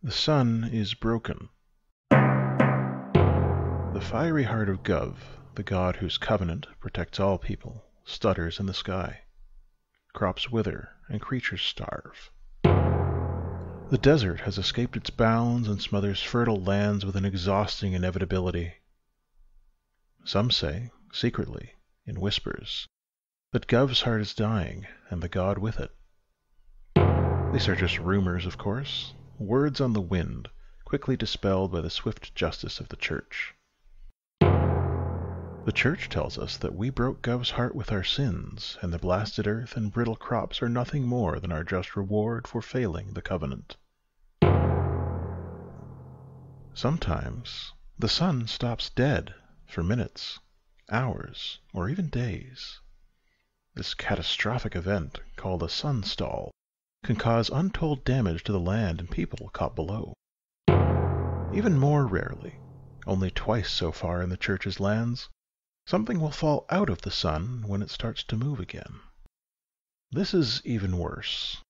The sun is broken. The fiery heart of Gov, the god whose covenant protects all people, stutters in the sky. Crops wither and creatures starve. The desert has escaped its bounds and smothers fertile lands with an exhausting inevitability. Some say, secretly, in whispers, that Gov's heart is dying, and the god with it. These are just rumors, of course, words on the wind, quickly dispelled by the swift justice of the Church. The Church tells us that we broke Gov's heart with our sins, and the blasted earth and brittle crops are nothing more than our just reward for failing the covenant. Sometimes the sun stops dead for minutes, hours, or even days. This catastrophic event, called a sunstall, can cause untold damage to the land and people caught below. Even more rarely, only twice so far in the Church's lands, something will fall out of the sun when it starts to move again. This is even worse.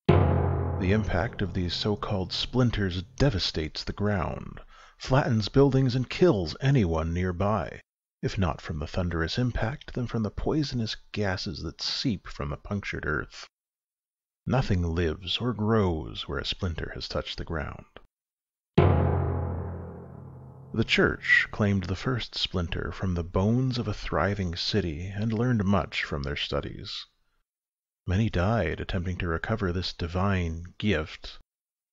The impact of these so-called splinters devastates the ground, flattens buildings, and kills anyone nearby, if not from the thunderous impact, then from the poisonous gases that seep from the punctured earth. Nothing lives or grows where a splinter has touched the ground. The Church claimed the first splinter from the bones of a thriving city and learned much from their studies. Many died attempting to recover this divine gift,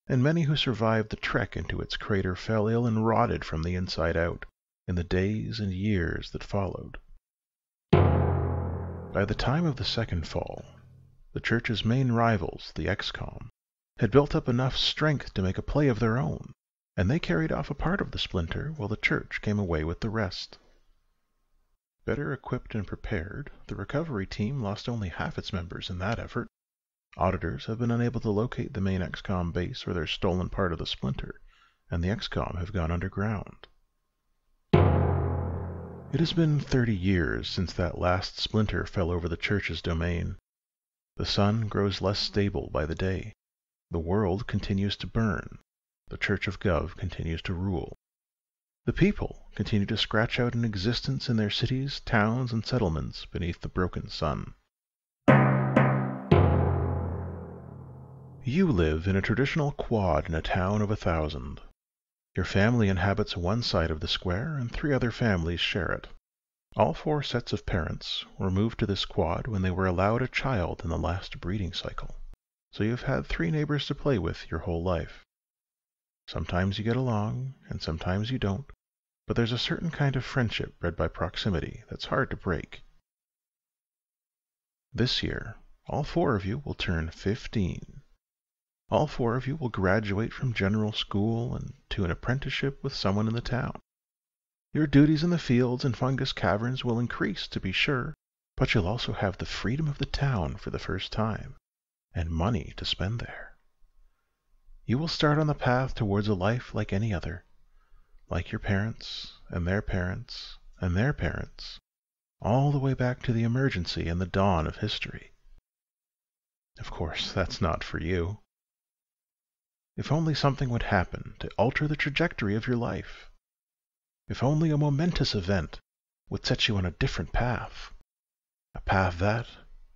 and many who survived the trek into its crater fell ill and rotted from the inside out in the days and years that followed. By the time of the second fall, the Church's main rivals, the XCOM, had built up enough strength to make a play of their own, and they carried off a part of the splinter while the Church came away with the rest. Better equipped and prepared, the recovery team lost only half its members in that effort. Auditors have been unable to locate the main XCOM base or their stolen part of the splinter, and the XCOM have gone underground. It has been 30 years since that last splinter fell over the Church's domain. The sun grows less stable by the day. The world continues to burn. The Church of Gov continues to rule. The people continue to scratch out an existence in their cities, towns, and settlements beneath the broken sun. You live in a traditional quad in a town of 1,000. Your family inhabits one side of the square, and 3 other families share it. All 4 sets of parents were moved to this quad when they were allowed a child in the last breeding cycle, so you've had 3 neighbors to play with your whole life. Sometimes you get along, and sometimes you don't, but there's a certain kind of friendship bred by proximity that's hard to break. This year, all 4 of you will turn 15. All 4 of you will graduate from general school and to an apprenticeship with someone in the town. Your duties in the fields and fungus caverns will increase, to be sure, but you'll also have the freedom of the town for the first time, and money to spend there. You will start on the path towards a life like any other, like your parents, and their parents, and their parents, all the way back to the emergency and the dawn of history. Of course, that's not for you. If only something would happen to alter the trajectory of your life. If only a momentous event would set you on a different path. A path that,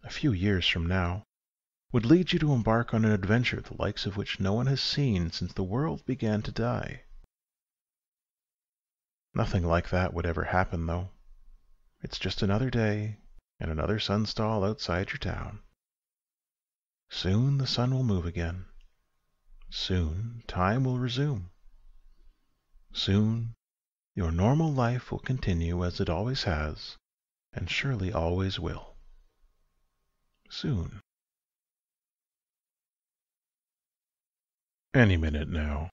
a few years from now, would lead you to embark on an adventure the likes of which no one has seen since the world began to die. Nothing like that would ever happen, though. It's just another day and another sunstall outside your town. Soon the sun will move again. Soon time will resume. Soon your normal life will continue as it always has, and surely always will. Soon. Any minute now.